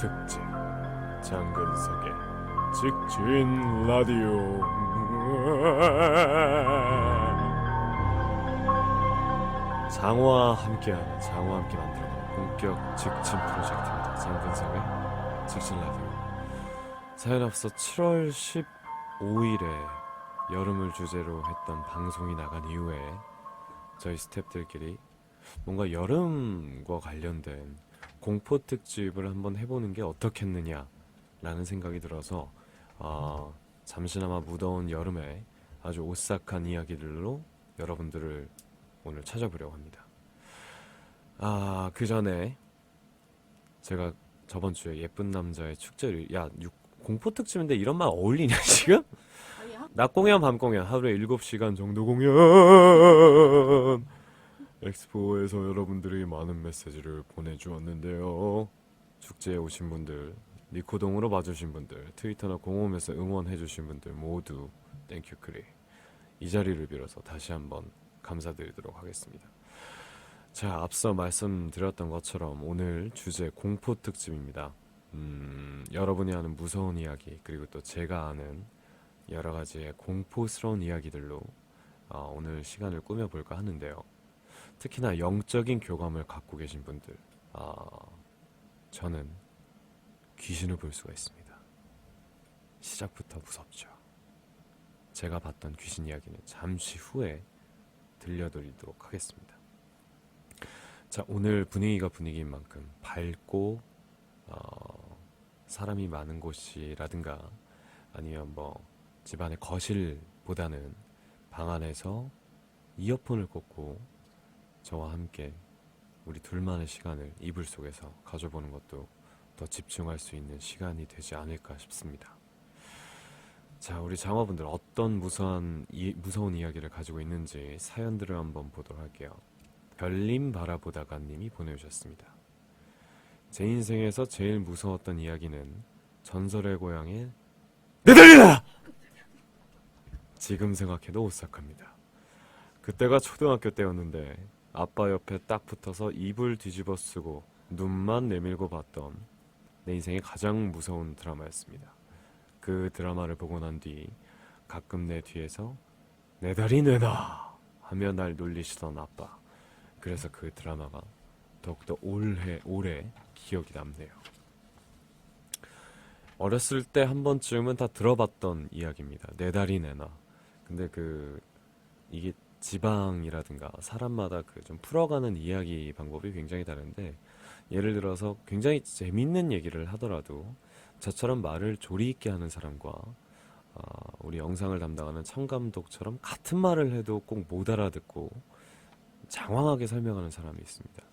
특집 장근석의 직진 라디오. 장어와 함께하는, 장어와 함께 만들어가는 본격 직진 프로젝트입니다. 장근석의 직진 라디오. 사연 앞서 7월 15일에 여름을 주제로 했던 방송이 나간 이후에 저희 스태프들끼리 뭔가 여름과 관련된 공포 특집을 한번 해보는 게 어떻겠느냐라는 생각이 들어서 잠시나마 무더운 여름에 아주 오싹한 이야기들로 여러분들을 오늘 찾아보려고 합니다. 그 전에 제가 저번 주에 예쁜 남자의 축제를, 공포 특집인데 이런 말 어울리냐 지금? 낮 공연, 밤 공연, 하루에 7시간 정도 공연. 엑스포에서 여러분들이 많은 메시지를 보내주었는데요. 축제에 오신 분들, 니코동으로 봐주신 분들, 트위터나 공홈에서 응원해주신 분들 모두 땡큐 크리. 이 자리를 빌어서 다시 한번 감사드리도록 하겠습니다. 자, 앞서 말씀드렸던 것처럼 오늘 주제 공포 특집입니다. 여러분이 아는 무서운 이야기, 그리고 또 제가 아는 여러 가지의 공포스러운 이야기들로 오늘 시간을 꾸며볼까 하는데요. 특히나 영적인 교감을 갖고 계신 분들, 저는 귀신을 볼 수가 있습니다. 시작부터 무섭죠. 제가 봤던 귀신 이야기는 잠시 후에 들려드리도록 하겠습니다. 자, 오늘 분위기가 분위기인 만큼 밝고 사람이 많은 곳이라든가 아니면 집안의 거실보다는 방 안에서 이어폰을 꽂고 저와 함께 우리 둘만의 시간을 이불 속에서 가져보는 것도 더 집중할 수 있는 시간이 되지 않을까 싶습니다. 자, 우리 장어분들 어떤 무서운 이야기를 가지고 있는지 사연들을 한번 보도록 할게요. 별님 바라보다가 님이 보내주셨습니다. 제 인생에서 제일 무서웠던 이야기는 전설의 고향의 네덜리나! 지금 생각해도 오싹합니다. 그때가 초등학교 때였는데 아빠 옆에 딱 붙어서 이불 뒤집어 쓰고 눈만 내밀고 봤던 내 인생의 가장 무서운 드라마였습니다. 그 드라마를 보고 난 뒤 가끔 내 뒤에서 내 다리 내놔 하며 날 놀리시던 아빠. 그래서 그 드라마가 더욱더 오래 기억이 남네요. 어렸을 때 한 번쯤은 다 들어봤던 이야기입니다. 내 다리 내놔. 근데 이게 지방이라든가 사람마다 좀 풀어가는 이야기 방법이 굉장히 다른데, 예를 들어서 굉장히 재밌는 얘기를 하더라도 저처럼 말을 조리 있게 하는 사람과 우리 영상을 담당하는 참감독처럼 같은 말을 해도 꼭 못 알아듣고 장황하게 설명하는 사람이 있습니다.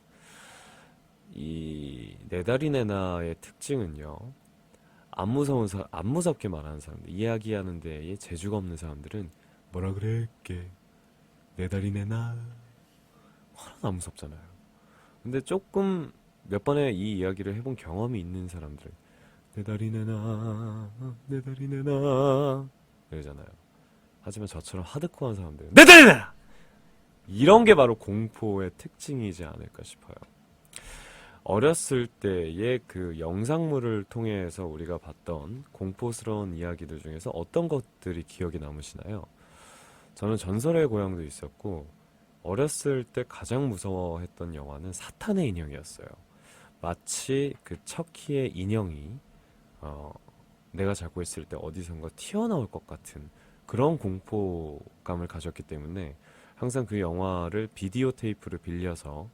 이 네 다리 내놔의 특징은요, 안 무섭게 말하는 사람들, 이야기하는 데에 재주가 없는 사람들은 뭐라 그랬게 내 다리 내놔 하나도 안 무섭잖아요. 근데 조금 몇 번의 이 이야기를 해본 경험이 있는 사람들은 내 다리 내놔 내 다리 내놔 이러잖아요. 하지만 저처럼 하드코어한 사람들은 내 다리 내놔! 이런 게 바로 공포의 특징이지 않을까 싶어요. 어렸을 때의 그 영상물을 통해서 우리가 봤던 공포스러운 이야기들 중에서 어떤 것들이 기억에 남으시나요? 저는 전설의 고향도 있었고, 어렸을 때 가장 무서워했던 영화는 사탄의 인형이었어요. 마치 그 척키의 인형이 내가 자고 있을 때 어디선가 튀어나올 것 같은 그런 공포감을 가졌기 때문에 항상 그 영화를 비디오 테이프를 빌려서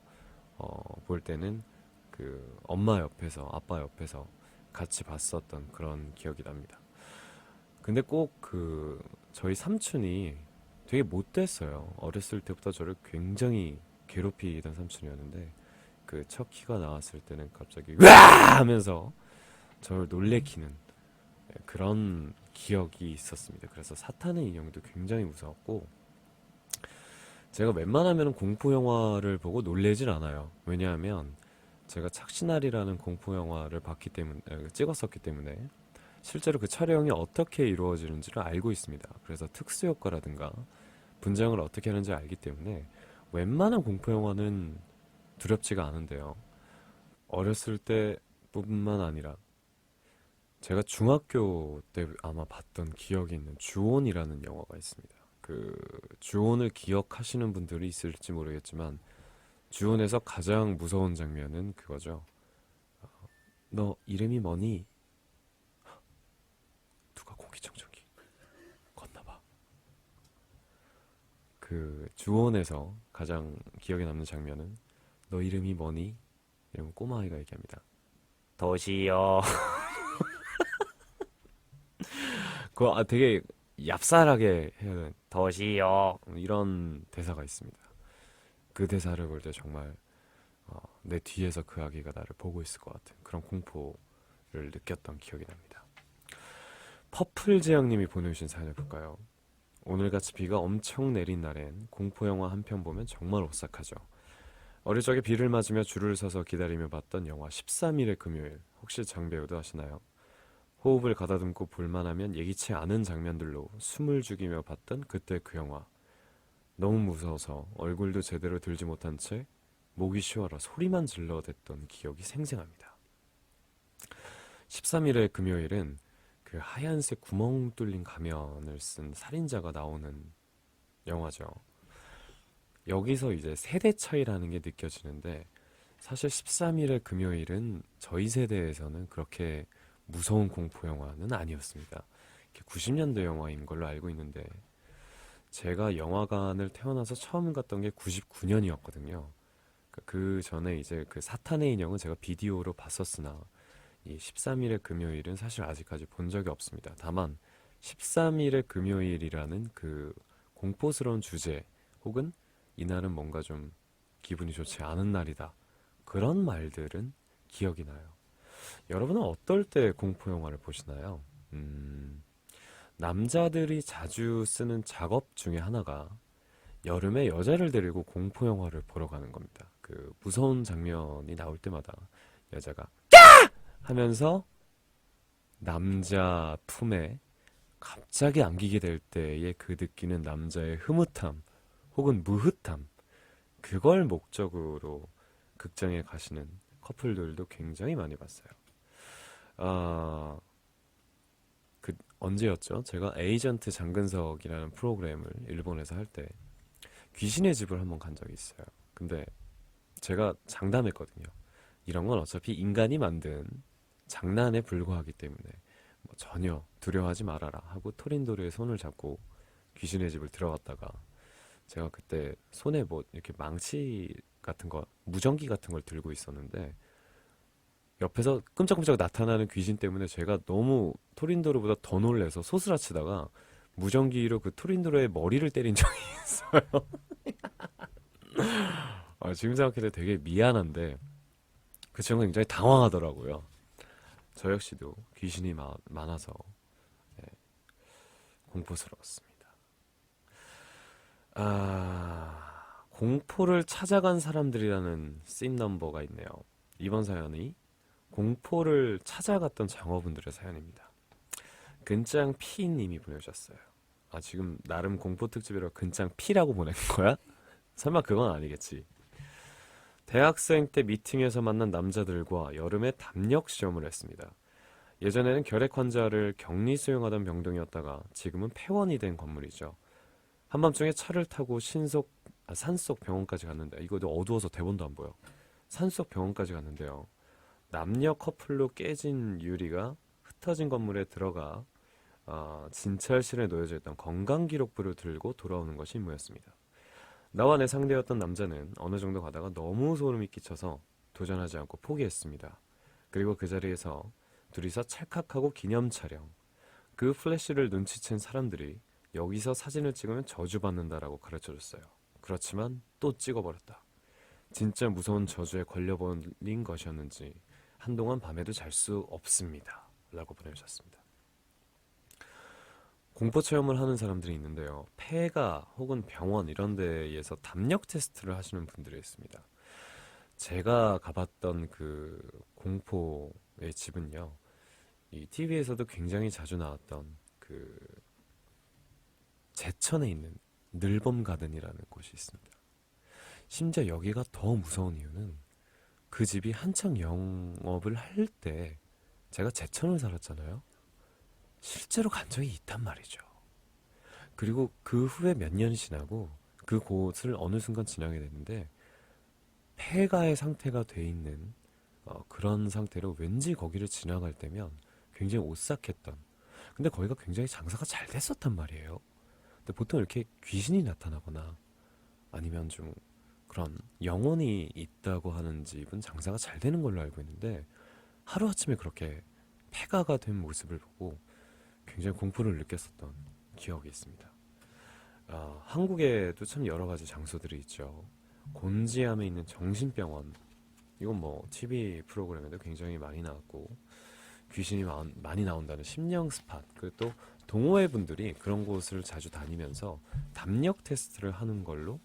볼 때는 그 엄마 옆에서, 아빠 옆에서 같이 봤었던 그런 기억이 납니다. 근데 꼭 저희 삼촌이 되게 못됐어요. 어렸을 때부터 저를 굉장히 괴롭히던 삼촌이었는데, 그 척키가 나왔을 때는 갑자기 으아! 하면서 저를 놀래키는 그런 기억이 있었습니다. 그래서 사탄의 인형도 굉장히 무서웠고, 제가 웬만하면 공포 영화를 보고 놀래질 않아요. 왜냐하면 제가 착신아리라는 공포 영화를 찍었었기 때문에 실제로 그 촬영이 어떻게 이루어지는지를 알고 있습니다. 그래서 특수 효과라든가 분장을 어떻게 하는지 알기 때문에 웬만한 공포 영화는 두렵지가 않은데요. 어렸을 때뿐만 아니라 제가 중학교 때 아마 봤던 기억이 있는 주온이라는 영화가 있습니다. 그 주온을 기억하시는 분들이 있을지 모르겠지만 주온에서 가장 무서운 장면은 그거죠. 너 이름이 뭐니? 누가 공기청정기 껐나봐. 그 주온에서 가장 기억에 남는 장면은 너 이름이 뭐니? 이러면 꼬마아이가 얘기합니다. 도시요. 그거 되게 얍살하게 해야 되는 도시요. 이런 대사가 있습니다. 그 대사를 볼 때 정말 내 뒤에서 그 아기가 나를 보고 있을 것 같은 그런 공포를 느꼈던 기억이 납니다. 퍼플제약님이 보내주신 사연을 볼까요? 오늘같이 비가 엄청 내린 날엔 공포영화 한 편 보면 정말 오싹하죠. 어릴 적에 비를 맞으며 줄을 서서 기다리며 봤던 영화 13일의 금요일. 혹시 장배우도 아시나요? 호흡을 가다듬고 볼만하면 예기치 않은 장면들로 숨을 죽이며 봤던 그때 그 영화. 너무 무서워서 얼굴도 제대로 들지 못한 채 목이 쉬어라 소리만 질러댔던 기억이 생생합니다. 13일의 금요일은 그 하얀색 구멍 뚫린 가면을 쓴 살인자가 나오는 영화죠. 여기서 이제 세대 차이라는 게 느껴지는데 사실 13일의 금요일은 저희 세대에서는 그렇게 무서운 공포 영화는 아니었습니다. 90년대 영화인 걸로 알고 있는데 제가 영화관을 태어나서 처음 갔던 게 99년이었거든요. 그 전에 이제 그 사탄의 인형은 제가 비디오로 봤었으나 이 13일의 금요일은 사실 아직까지 본 적이 없습니다. 다만 13일의 금요일이라는 그 공포스러운 주제 혹은 이날은 뭔가 좀 기분이 좋지 않은 날이다. 그런 말들은 기억이 나요. 여러분은 어떨 때 공포 영화를 보시나요? 남자들이 자주 쓰는 작업 중에 하나가 여름에 여자를 데리고 공포 영화를 보러 가는 겁니다. 그 무서운 장면이 나올 때마다 여자가 하면서 남자 품에 갑자기 안기게 될 때의 그 느끼는 남자의 흐뭇함 혹은 무흐함 그걸 목적으로 극장에 가시는 커플들도 굉장히 많이 봤어요. 아, 언제였죠? 제가 에이전트 장근석이라는 프로그램을 일본에서 할 때 귀신의 집을 한번 간 적이 있어요. 근데 제가 장담했거든요. 이런 건 어차피 인간이 만든 장난에 불과하기 때문에 뭐 전혀 두려워하지 말아라 하고 토린도르의 손을 잡고 귀신의 집을 들어갔다가 제가 그때 손에 뭐 이렇게 망치 같은 거, 무전기 같은 걸 들고 있었는데 옆에서 끔짝끔짝 나타나는 귀신 때문에 제가 너무 토린도르보다 더 놀래서 소스라치다가 무전기로 그 토린도르의 머리를 때린 적이 있어요. 지금 생각해도 되게 미안한데 그 친구가 굉장히 당황하더라고요. 저 역시도 귀신이 많아서 네, 공포스러웠습니다. 공포를 찾아간 사람들이라는 씬 넘버가 있네요. 이번 사연이 공포를 찾아갔던 장어분들의 사연입니다. 근짱 피님이 보내주셨어요. 지금 나름 공포 특집이라 근짱 피라고 보낸 거야? 설마 그건 아니겠지. 대학생 때 미팅에서 만난 남자들과 여름에 담력 시험을 했습니다. 예전에는 결핵 환자를 격리 수용하던 병동이었다가 지금은 폐원이 된 건물이죠. 한밤중에 차를 타고 산속 병원까지 갔는데 이거 어두워서 대본도 안 보여. 산속 병원까지 갔는데요. 남녀 커플로 깨진 유리가 흩어진 건물에 들어가 진찰실에 놓여져 있던 건강기록부를 들고 돌아오는 것이 임무였습니다. 나와 내 상대였던 남자는 어느 정도 가다가 너무 소름이 끼쳐서 도전하지 않고 포기했습니다. 그리고 그 자리에서 둘이서 찰칵하고 기념 촬영. 그 플래시를 눈치챈 사람들이 여기서 사진을 찍으면 저주받는다라고 가르쳐줬어요. 그렇지만 또 찍어버렸다. 진짜 무서운 저주에 걸려버린 것이었는지 한동안 밤에도 잘 수 없습니다. 라고 보내주셨습니다. 공포 체험을 하는 사람들이 있는데요. 폐가 혹은 병원 이런 데에서 담력 테스트를 하시는 분들이 있습니다. 제가 가봤던 그 공포의 집은요. 이 TV에서도 굉장히 자주 나왔던 그 제천에 있는 늘봄 가든이라는 곳이 있습니다. 심지어 여기가 더 무서운 이유는 그 집이 한창 영업을 할 때 제가 제천을 살았잖아요. 실제로 간 적이 있단 말이죠. 그리고 그 후에 몇 년이 지나고 그 곳을 어느 순간 지나게 됐는데 폐가의 상태가 돼 있는 그런 상태로 왠지 거기를 지나갈 때면 굉장히 오싹했던, 근데 거기가 굉장히 장사가 잘 됐었단 말이에요. 근데 보통 이렇게 귀신이 나타나거나 아니면 좀 그런 영혼이 있다고 하는 집은 장사가 잘 되는 걸로 알고 있는데 하루아침에 그렇게 폐가가 된 모습을 보고 굉장히 공포를 느꼈었던 기억이 있습니다. 한국에도 참 여러 가지 장소들이 있죠. 곤지암에 있는 정신병원, 이건 뭐 TV 프로그램에도 굉장히 많이 나왔고 귀신이 많이 나온다는 심령 스팟, 그리고 또 동호회 분들이 그런 곳을 자주 다니면서 담력 테스트를 하는 걸로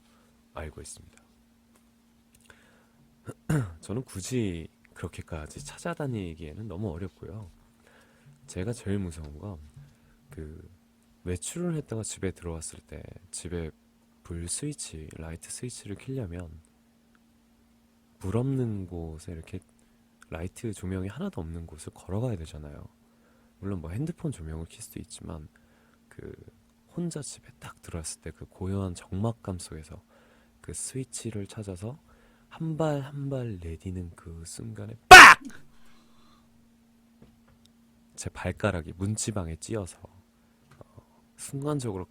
알고 있습니다. 저는 굳이 그렇게까지 찾아다니기에는 너무 어렵고요. 제가 제일 무서운 건 그 외출을 했다가 집에 들어왔을 때 집에 불 스위치, 라이트 스위치를 켜려면 불 없는 곳에 이렇게 라이트 조명이 하나도 없는 곳을 걸어가야 되잖아요. 물론 뭐 핸드폰 조명을 켤 수도 있지만 그 혼자 집에 딱 들어왔을 때 그 고요한 적막감 속에서 그 스위치를 찾아서 한 발 한 발 내디는 그 순간에 빡! 제 발가락이 문지방에 찧어서 순간적으로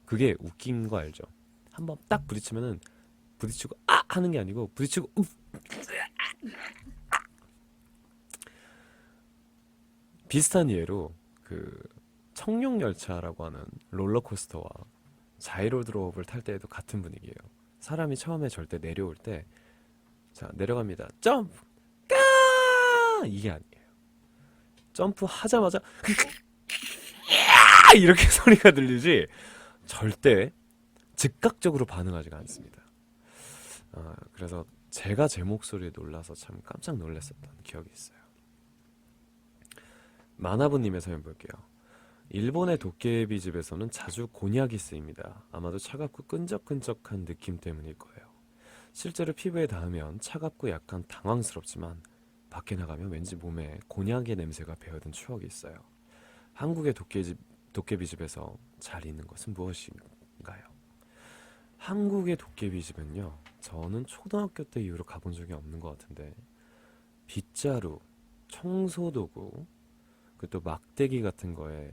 그게 웃긴 거 알죠? 한번 딱 부딪히면은 부딪히고 아 하는 게 아니고 부딪히고 비슷한 예로 그 청룡열차라고 하는 롤러코스터와 자이로드롭을 탈 때에도 같은 분위기예요. 사람이 처음에 절대 내려올 때 자 내려갑니다. 점프! 까! 이게 아니에요. 점프 하자마자 이렇게 소리가 들리지 절대 즉각적으로 반응하지가 않습니다. 그래서 제가 제 목소리에 놀라서 참 깜짝 놀랐었던 기억이 있어요. 마나부님의 사연 볼게요. 일본의 도깨비 집에서는 자주 곤약이 쓰입니다. 아마도 차갑고 끈적끈적한 느낌 때문일 거예요. 실제로 피부에 닿으면 차갑고 약간 당황스럽지만 밖에 나가면 왠지 몸에 곤약의 냄새가 배어든 추억이 있어요. 한국의 도깨비 집에서 잘 있는 것은 무엇인가요? 한국의 도깨비 집은요, 저는 초등학교 때 이후로 가본 적이 없는 것 같은데 빗자루, 청소도구, 그리고 또 막대기 같은 거에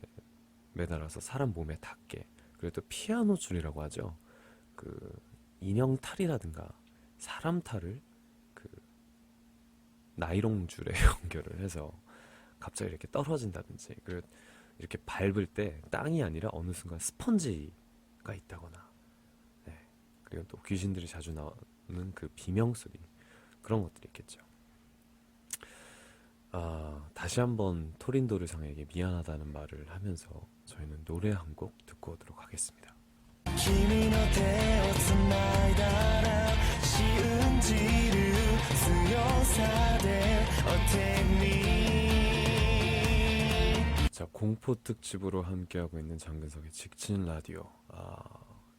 매달아서 사람 몸에 닿게, 그리고 또 피아노 줄이라고 하죠. 그 인형 탈이라든가 사람 탈을 그 나이롱 줄에 연결을 해서 갑자기 이렇게 떨어진다든지, 그리고 이렇게 밟을 때 땅이 아니라 어느 순간 스펀지가 있다거나, 네. 그리고 또 귀신들이 자주 나오는 그 비명 소리, 그런 것들이 있겠죠. 다시 한번 토린도르상에게 미안하다는 말을 하면서 저희는 노래 한 곡 듣고 오도록 하겠습니다. 君の手をつないだら幸せで어땠니 자, 공포 특집으로 함께하고 있는 장근석의 직진 라디오.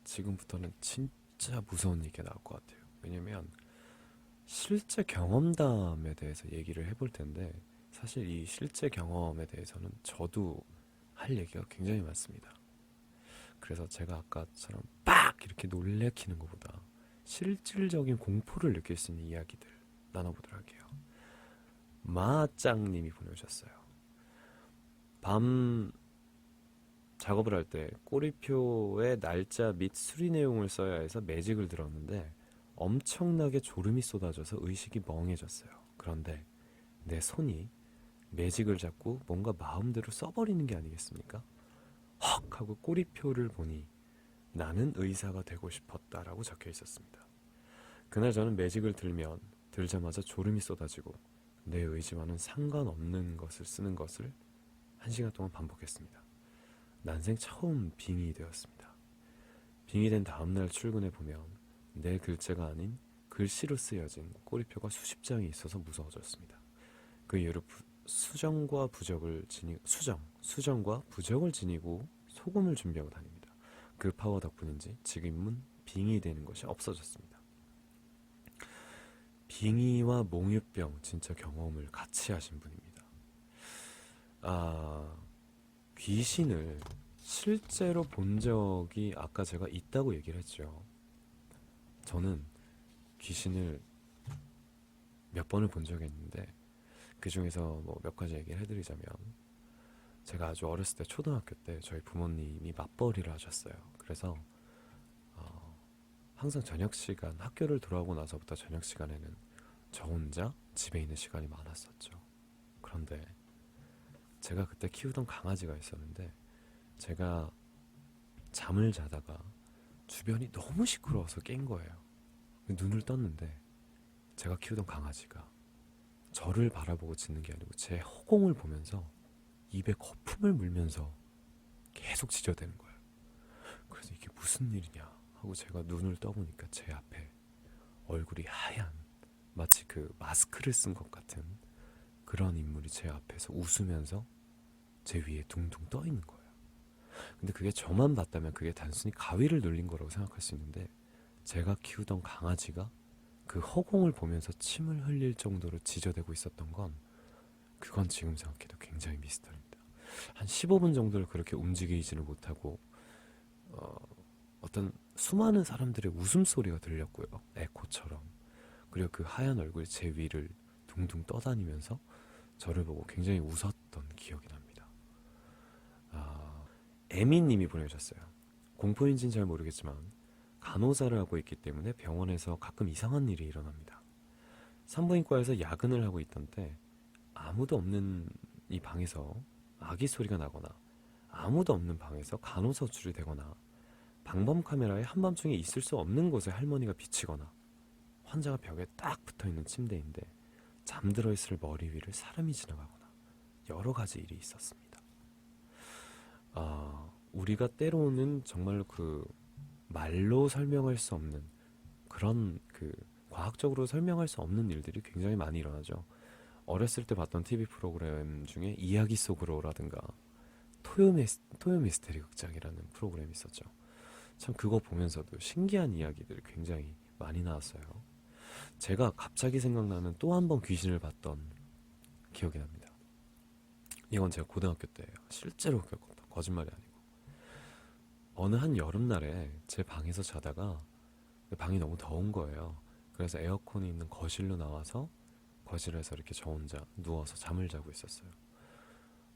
지금부터는 진짜 무서운 얘기가 나올 것 같아요. 왜냐면 실제 경험담에 대해서 얘기를 해볼 텐데 사실 이 실제 경험에 대해서는 저도 할 얘기가 굉장히 많습니다. 그래서 제가 아까처럼 빡! 이렇게 놀래키는 것보다 실질적인 공포를 느낄 수 있는 이야기들 나눠보도록 할게요. 마짱님이 보내주셨어요. 밤 작업을 할 때 꼬리표에 날짜 및 수리 내용을 써야 해서 매직을 들었는데 엄청나게 졸음이 쏟아져서 의식이 멍해졌어요. 그런데 내 손이 매직을 잡고 뭔가 마음대로 써버리는 게 아니겠습니까? 헉! 하고 꼬리표를 보니 나는 의사가 되고 싶었다라고 적혀 있었습니다. 그날 저는 매직을 들자마자 졸음이 쏟아지고 내 의지와는 상관없는 것을 쓰는 것을 1시간 동안 반복했습니다. 난생 처음 빙이 되었습니다. 빙이 된 다음날 출근해 보면 내 글자가 아닌 글씨로 쓰여진 꼬리표가 수십 장이 있어서 무서워졌습니다. 그 이후로 수정과 부적을 지니고 소금을 준비하고 다닙니다. 그 파워 덕분인지 지금은 빙이 되는 것이 없어졌습니다. 빙의와 몽유병 진짜 경험을 같이 하신 분입니다. 아, 귀신을 실제로 본 적이 아까 제가 있다고 얘기를 했죠. 저는 귀신을 몇 번을 본 적이 있는데 그 중에서 뭐 몇 가지 얘기를 해드리자면 제가 아주 어렸을 때 초등학교 때 저희 부모님이 맞벌이를 하셨어요. 그래서 어, 항상 저녁 시간 학교를 돌아오고 나서부터 저녁 시간에는 저 혼자 집에 있는 시간이 많았었죠. 그런데 제가 그때 키우던 강아지가 있었는데 제가 잠을 자다가 주변이 너무 시끄러워서 깬 거예요. 눈을 떴는데 제가 키우던 강아지가 저를 바라보고 짖는 게 아니고 제 허공을 보면서 입에 거품을 물면서 계속 짖어대는 거예요. 그래서 이게 무슨 일이냐 하고 제가 눈을 떠보니까 제 앞에 얼굴이 하얀 마치 그 마스크를 쓴 것 같은 그런 인물이 제 앞에서 웃으면서 제 위에 둥둥 떠 있는 거예요. 근데 그게 저만 봤다면 그게 단순히 가위를 눌린 거라고 생각할 수 있는데 제가 키우던 강아지가 그 허공을 보면서 침을 흘릴 정도로 짖어대고 있었던 건 그건 지금 생각해도 굉장히 미스터리입니다. 한 15분 정도를 그렇게 움직이지를 못하고 어, 어떤 수많은 사람들의 웃음소리가 들렸고요. 에코처럼. 그리고 그 하얀 얼굴이 제 위를 둥둥 떠다니면서 저를 보고 굉장히 웃었던 기억이 납니다. 에미님이 보내주셨어요. 공포인지는 잘 모르겠지만 간호사를 하고 있기 때문에 병원에서 가끔 이상한 일이 일어납니다. 산부인과에서 야근을 하고 있던 때 아무도 없는 이 방에서 아기 소리가 나거나 아무도 없는 방에서 간호사 호출이 되거나 방범 카메라에 한밤중에 있을 수 없는 곳에 할머니가 비치거나 환자가 벽에 딱 붙어있는 침대인데 잠들어 있을 머리 위를 사람이 지나가거나 여러 가지 일이 있었습니다. 우리가 때로는 정말로 그 말로 설명할 수 없는 그런 그 과학적으로 설명할 수 없는 일들이 굉장히 많이 일어나죠. 어렸을 때 봤던 TV 프로그램 중에 이야기 속으로라든가 토요 미스테리 극장이라는 프로그램이 있었죠. 참 그거 보면서도 신기한 이야기들이 굉장히 많이 나왔어요. 제가 갑자기 생각나는 또 한 번 귀신을 봤던 기억이 납니다. 이건 제가 고등학교 때예요. 실제로 겪었던 거짓말이 아니고 어느 한 여름날에 제 방에서 자다가 방이 너무 더운 거예요. 그래서 에어컨이 있는 거실로 나와서 거실에서 이렇게 저 혼자 누워서 잠을 자고 있었어요.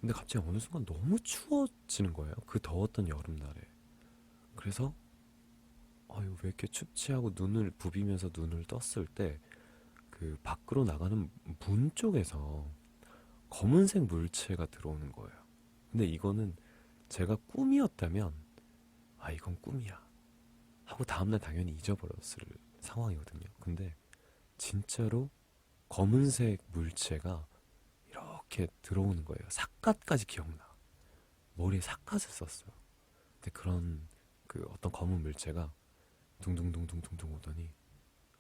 근데 갑자기 어느 순간 너무 추워지는 거예요. 그 더웠던 여름날에. 그래서 아유 왜 이렇게 춥지 하고 눈을 부비면서 눈을 떴을 때 그 밖으로 나가는 문 쪽에서 검은색 물체가 들어오는 거예요. 근데 이거는 제가 꿈이었다면 아 이건 꿈이야 하고 다음날 당연히 잊어버렸을 상황이거든요. 근데 진짜로 검은색 물체가 이렇게 들어오는 거예요. 삿갓까지 기억나. 머리에 삿갓을 썼어요. 근데 그런 그 어떤 검은 물체가 둥둥둥둥둥둥 오더니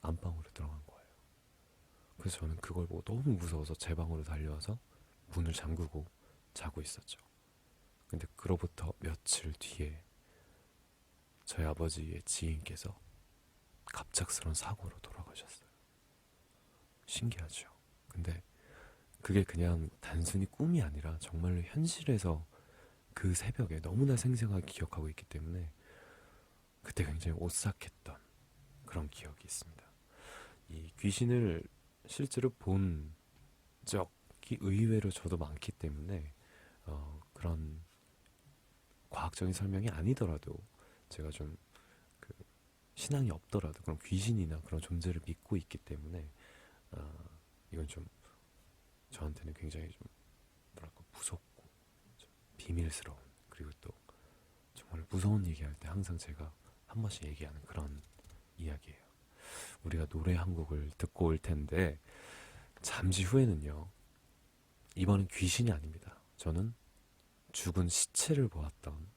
안방으로 들어간 거예요. 그래서 저는 그걸 보고 너무 무서워서 제 방으로 달려와서 문을 잠그고 자고 있었죠. 근데 그로부터 며칠 뒤에 저희 아버지의 지인께서 갑작스런 사고로 돌아가셨어요. 신기하죠. 근데 그게 그냥 단순히 꿈이 아니라 정말로 현실에서 그 새벽에 너무나 생생하게 기억하고 있기 때문에 그때 굉장히 오싹했던 그런 기억이 있습니다. 이 귀신을 실제로 본 적이 의외로 저도 많기 때문에 그런 과학적인 설명이 아니더라도 제가 좀 그 신앙이 없더라도 그런 귀신이나 그런 존재를 믿고 있기 때문에 이건 좀 저한테는 굉장히 좀 뭐랄까 무섭고 좀 비밀스러운 그리고 또 정말 무서운 얘기할 때 항상 제가 한 번씩 얘기하는 그런 이야기예요. 우리가 노래 한 곡을 듣고 올 텐데 잠시 후에는요. 이번엔 귀신이 아닙니다. 저는 죽은 시체를 보았던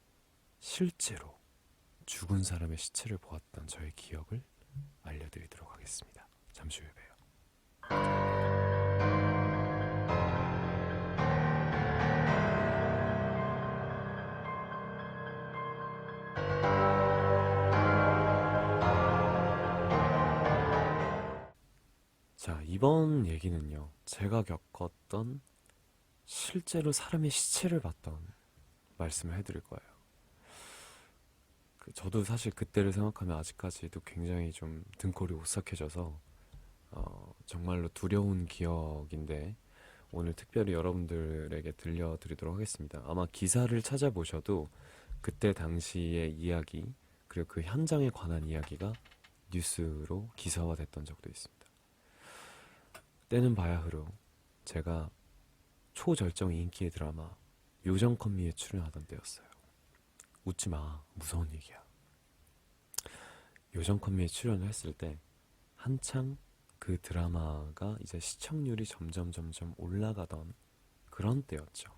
실제로 죽은 사람의 시체를 보았던 저의 기억을 알려드리도록 하겠습니다. 잠시 후에 봬요. 자, 이번 얘기는요. 제가 겪었던 실제로 사람의 시체를 봤던 말씀을 해드릴 거예요. 저도 사실 그때를 생각하면 아직까지도 굉장히 좀 등골이 오싹해져서 정말로 두려운 기억인데 오늘 특별히 여러분들에게 들려드리도록 하겠습니다. 아마 기사를 찾아보셔도 그때 당시의 이야기 그리고 그 현장에 관한 이야기가 뉴스로 기사화됐던 적도 있습니다. 때는 바야흐로 제가 초절정 인기의 드라마 요정컨미에 출연하던 때였어요. 웃지마, 무서운 얘기야. 요정컨미에 출연을 했을 때 한창 그 드라마가 이제 시청률이 점점 올라가던 그런 때였죠.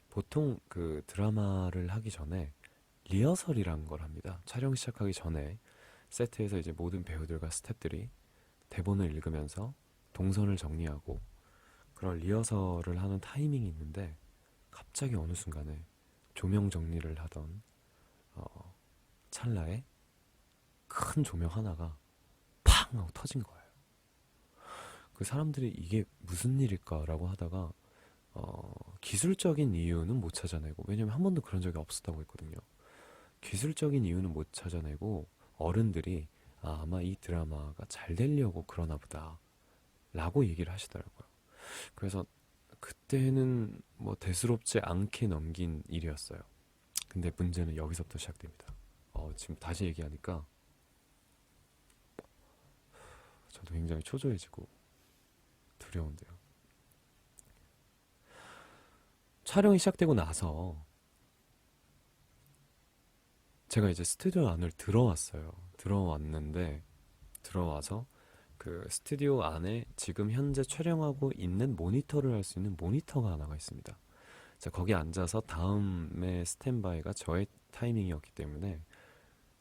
보통 그 드라마를 하기 전에 리허설이라는 걸 합니다. 촬영 시작하기 전에 세트에서 이제 모든 배우들과 스태프들이 대본을 읽으면서 동선을 정리하고 그런 리허설을 하는 타이밍이 있는데 갑자기 어느 순간에 조명 정리를 하던 찰나에 큰 조명 하나가 팡 하고 터진 거예요. 그 사람들이 이게 무슨 일일까라고 하다가 기술적인 이유는 못 찾아내고, 왜냐면 한 번도 그런 적이 없었다고 했거든요. 기술적인 이유는 못 찾아내고 어른들이 아마 이 드라마가 잘 되려고 그러나 보다 라고 얘기를 하시더라고요. 그래서 그때는 뭐 대수롭지 않게 넘긴 일이었어요. 근데 문제는 여기서부터 시작됩니다. 지금 다시 얘기하니까 저도 굉장히 초조해지고 두려운데요. 촬영이 시작되고 나서 제가 이제 스튜디오 안을 들어왔어요. 들어와서 그 스튜디오 안에 지금 현재 촬영하고 있는 모니터를 할 수 있는 모니터가 하나가 있습니다. 자, 거기 앉아서 다음에 스탠바이가 저의 타이밍이었기 때문에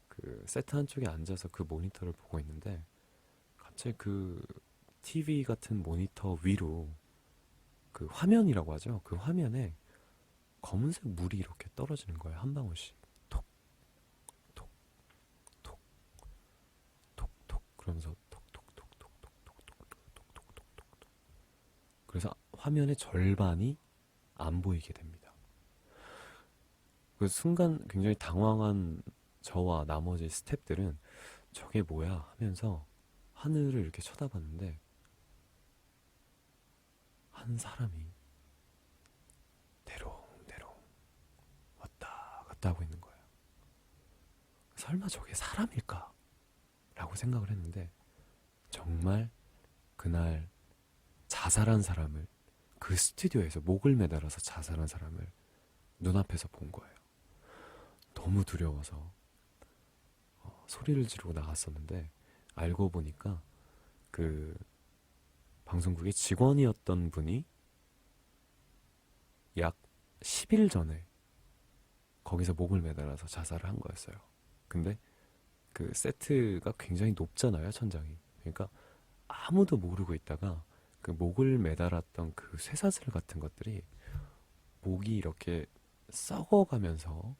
그 세트 한쪽에 앉아서 그 모니터를 보고 있는데 갑자기 그 TV 같은 모니터 위로 그 화면이라고 하죠. 그 화면에 검은색 물이 이렇게 떨어지는 거예요. 한 방울씩. 톡, 톡, 톡, 톡, 톡. 그러면서 톡, 톡, 톡, 톡, 톡, 톡, 톡, 톡, 톡, 톡, 톡, 톡. 그래서 화면의 절반이 안 보이게 됩니다. 그 순간 굉장히 당황한 저와 나머지 스태프들은 저게 뭐야 하면서 하늘을 이렇게 쳐다봤는데 한 사람이 대롱대롱 왔다 갔다 하고 있는 거예요. 설마 저게 사람일까? 라고 생각을 했는데 정말 그날 자살한 사람을, 그 스튜디오에서 목을 매달아서 자살한 사람을 눈앞에서 본 거예요. 너무 두려워서 소리를 지르고 나갔었는데 알고 보니까 그 방송국의 직원이었던 분이 약 10일 전에 거기서 목을 매달아서 자살을 한 거였어요. 근데 그 세트가 굉장히 높잖아요, 천장이. 그러니까 아무도 모르고 있다가 그 목을 매달았던 그 쇠사슬 같은 것들이 목이 이렇게 썩어가면서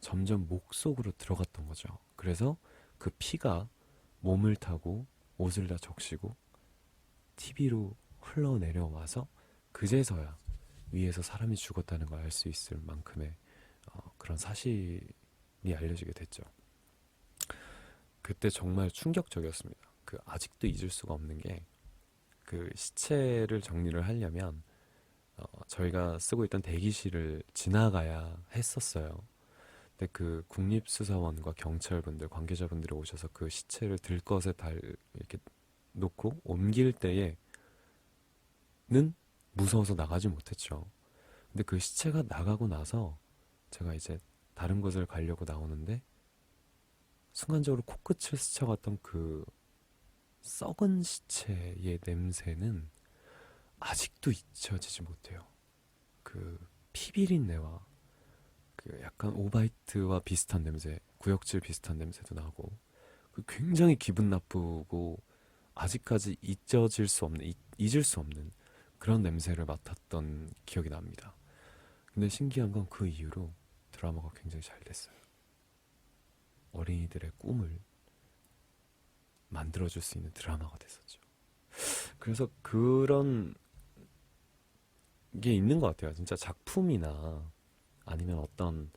점점 목 속으로 들어갔던 거죠. 그래서 그 피가 몸을 타고 옷을 다 적시고 TV로 흘러내려와서 그제서야 위에서 사람이 죽었다는 걸 알 수 있을 만큼의 그런 사실이 알려지게 됐죠. 그때 정말 충격적이었습니다. 그 아직도 잊을 수가 없는 게 그 시체를 정리를 하려면 저희가 쓰고 있던 대기실을 지나가야 했었어요. 근데 그 국립수사원과 경찰분들, 관계자분들이 오셔서 그 시체를 들것에 이렇게 놓고 옮길 때에는 무서워서 나가지 못했죠. 근데 그 시체가 나가고 나서 제가 이제 다른 곳을 가려고 나오는데 순간적으로 코끝을 스쳐갔던 그 썩은 시체의 냄새는 아직도 잊혀지지 못해요. 그 피비린내와 그 약간 오바이트와 비슷한 냄새, 구역질 비슷한 냄새도 나고 그 굉장히 기분 나쁘고 아직까지 잊을 수 없는 그런 냄새를 맡았던 기억이 납니다. 근데 신기한 건 그 이후로 드라마가 굉장히 잘 됐어요. 어린이들의 꿈을 만들어줄 수 있는 드라마가 됐었죠. 그래서 그런 게 있는 것 같아요. 진짜 작품이나 아니면 어떤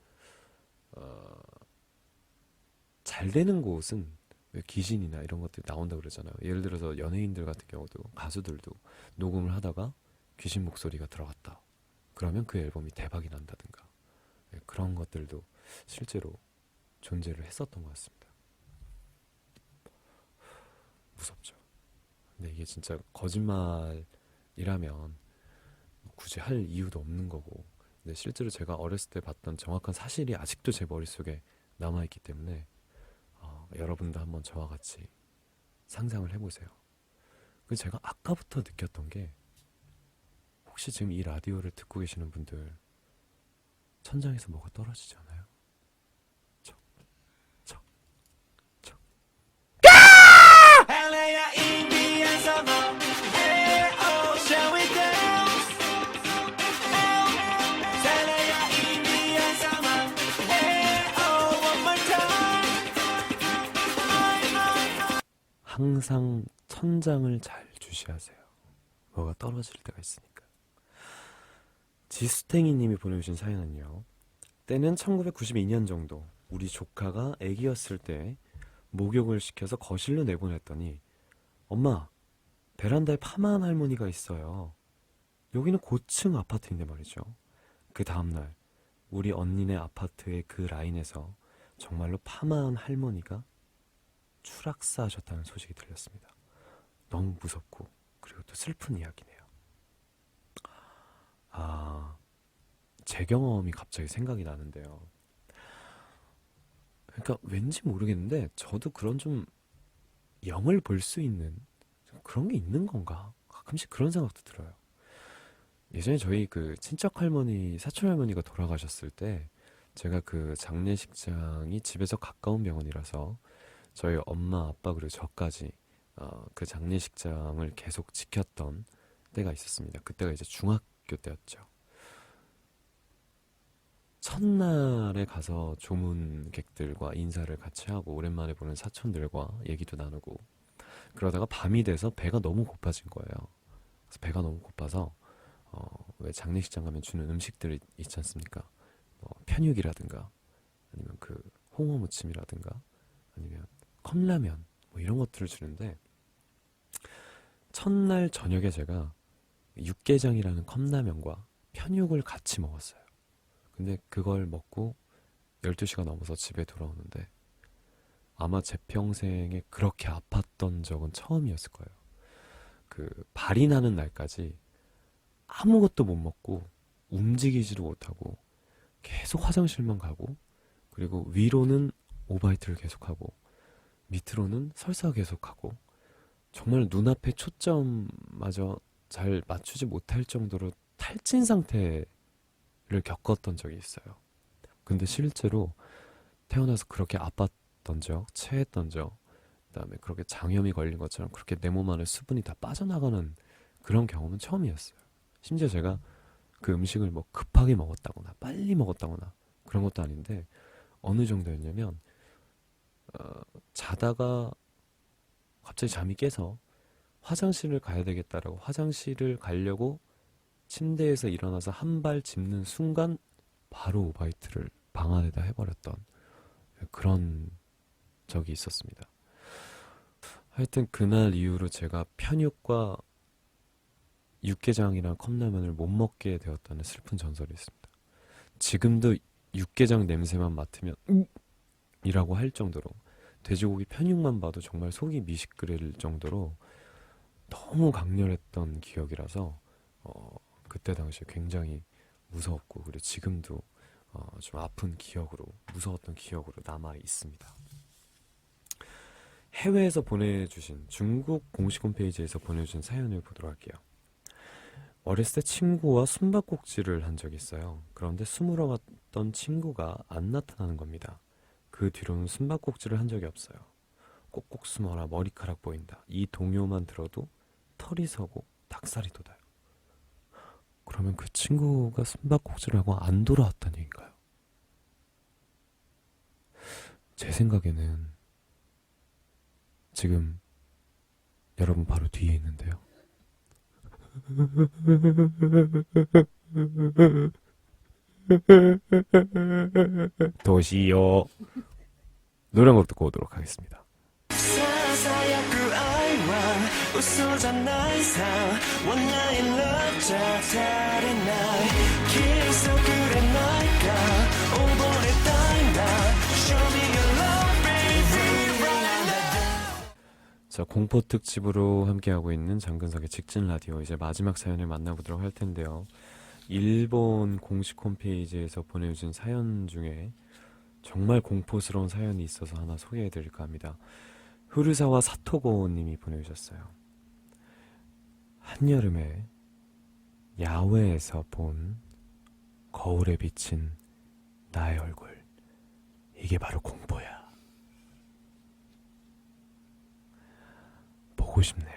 잘 되는 곳은 왜 귀신이나 이런 것들이 나온다 그러잖아요. 예를 들어서 연예인들 같은 경우도 가수들도 녹음을 하다가 귀신 목소리가 들어갔다. 그러면 그 앨범이 대박이 난다든가. 네, 그런 것들도 실제로 존재를 했었던 것 같습니다. 무섭죠. 근데 이게 진짜 거짓말이라면 굳이 할 이유도 없는 거고. 근데 실제로 제가 어렸을 때 봤던 정확한 사실이 아직도 제 머릿속에 남아있기 때문에 여러분도 한번 저와 같이 상상을 해보세요. 그래서 제가 아까부터 느꼈던 게 혹시 지금 이 라디오를 듣고 계시는 분들 천장에서 뭐가 떨어지지 않아요? 척, 척, 척. LA Indian summer. Hey, oh, shall we dance? LA Indian summer. Hey, oh, one more time. 항상 천장을 잘 주시하세요. 뭐가 떨어질 때가 있으니까. 지스탱이 님이 보내주신 사연은요. 때는 1992년 정도 우리 조카가 애기였을 때 목욕을 시켜서 거실로 내보냈더니 엄마, 베란다에 파마한 할머니가 있어요. 여기는 고층 아파트인데 말이죠. 그 다음날 우리 언니네 아파트의 그 라인에서 정말로 파마한 할머니가 추락사하셨다는 소식이 들렸습니다. 너무 무섭고 그리고 또 슬픈 이야기네요. 제 경험이 갑자기 생각이 나는데요. 그러니까 왠지 모르겠는데 저도 그런 좀 영을 볼 수 있는 그런 게 있는 건가? 가끔씩 그런 생각도 들어요. 예전에 저희 그 친척 할머니, 사촌 할머니가 돌아가셨을 때 제가 그 장례식장이 집에서 가까운 병원이라서 저희 엄마, 아빠 그리고 저까지 그 장례식장을 계속 지켰던 때가 있었습니다. 그때가 이제 중학교 때였죠. 첫날에 가서 조문객들과 인사를 같이 하고 오랜만에 보는 사촌들과 얘기도 나누고 그러다가 밤이 돼서 배가 너무 고파진 거예요. 그래서 배가 너무 고파서 왜 장례식장 가면 주는 음식들 있지 않습니까? 뭐 편육이라든가 아니면 그 홍어 무침이라든가 아니면 컵라면 뭐 이런 것들을 주는데 첫날 저녁에 제가 육개장이라는 컵라면과 편육을 같이 먹었어요. 근데 그걸 먹고 12시가 넘어서 집에 돌아오는데 아마 제 평생에 그렇게 아팠던 적은 처음이었을 거예요. 그 발이 나는 날까지 아무것도 못 먹고 움직이지도 못하고 계속 화장실만 가고 그리고 위로는 오바이트를 계속하고 밑으로는 설사 계속하고 정말 눈앞에 초점마저 잘 맞추지 못할 정도로 탈진 상태를 겪었던 적이 있어요. 근데 실제로 태어나서 그렇게 아팠던 적, 체했던 적, 그다음에 그렇게 장염이 걸린 것처럼 그렇게 내 몸 안에 수분이 다 빠져나가는 그런 경험은 처음이었어요. 심지어 제가 그 음식을 뭐 급하게 먹었다거나 빨리 먹었다거나 그런 것도 아닌데 어느 정도였냐면 자다가 갑자기 잠이 깨서 화장실을 가야 되겠다라고 화장실을 가려고 침대에서 일어나서 한 발 짚는 순간 바로 오바이트를 방 안에다 해버렸던 그런 적이 있었습니다. 하여튼 그날 이후로 제가 편육과 육개장이랑 컵라면을 못 먹게 되었다는 슬픈 전설이 있습니다. 지금도 육개장 냄새만 맡으면 이라고 할 정도로 돼지고기 편육만 봐도 정말 속이 미식거릴 정도로 너무 강렬했던 기억이라서 그때 당시에 굉장히 무서웠고 그리고 지금도 좀 아픈 기억으로 무서웠던 기억으로 남아 있습니다. 해외에서 보내주신 중국 공식 홈페이지에서 보내주신 사연을 보도록 할게요. 어렸을 때 친구와 숨바꼭질을 한 적이 있어요. 그런데 숨으러 갔던 친구가 안 나타나는 겁니다. 그 뒤로는 숨바꼭질을 한 적이 없어요. 꼭꼭 숨어라 머리카락 보인다. 이 동요만 들어도 털이 서고 닭살이 돋아요. 그러면 그 친구가 숨바꼭질을 하고 안 돌아왔다는 얘기인가요? 제 생각에는 지금 여러분 바로 뒤에 있는데요. 도시요. 노래 한 곡 듣고 오도록 하겠습니다. ささやく愛は嘘じゃないさ One night love じゃ足りないキスをくれないか溺れたいんだ Show me your love baby right 자, 공포 특집으로 함께하고 있는 장근석의 직진 라디오 이제 마지막 사연을 만나보도록 할 텐데요. 일본 공식 홈페이지에서 보내주신 사연 중에 정말 공포스러운 사연이 있어서 하나 소개해드릴까 합니다. 후르사와 사토고 님이 보내주셨어요. 한여름에 야외에서 본 거울에 비친 나의 얼굴. 이게 바로 공포야. 보고 싶네요.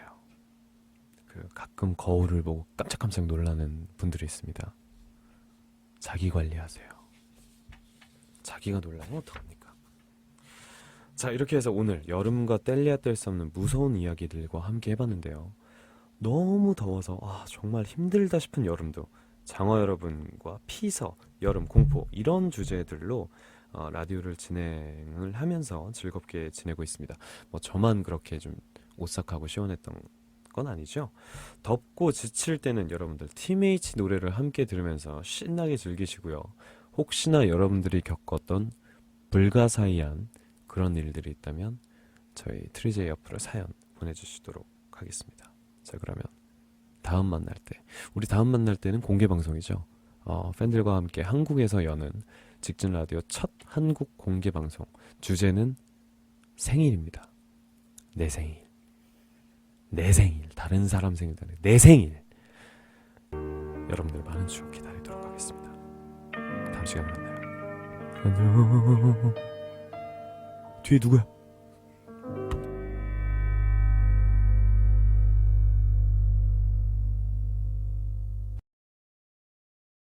가끔 거울을 보고 깜짝깜짝 놀라는 분들이 있습니다. 자기 관리하세요. 자기가 놀라면 어떡합니까? 자, 이렇게 해서 오늘 여름과 뗄래야 뗄 수 없는 무서운 이야기들과 함께 해봤는데요. 너무 더워서 정말 힘들다 싶은 여름도 장어 여러분과 피서, 여름, 공포 이런 주제들로 라디오를 진행을 하면서 즐겁게 지내고 있습니다. 뭐 저만 그렇게 좀 오싹하고 시원했던 건 아니죠. 덥고 지칠 때는 여러분들 TMH 노래를 함께 들으면서 신나게 즐기시고요. 혹시나 여러분들이 겪었던 불가사의한 그런 일들이 있다면 저희 트리제이 옆으로 사연 보내주시도록 하겠습니다. 자, 그러면 다음 만날 때, 우리 다음 만날 때는 공개 방송이죠. 팬들과 함께 한국에서 여는 직진 라디오 첫 한국 공개 방송. 주제는 생일입니다. 내 생일. 내 생일. 다른 사람 생일도 아니고 내 생일. 여러분들 많은 추억 기다리도록 하겠습니다. 다음 시간에 만나요. 안녕. 뒤에 누구야?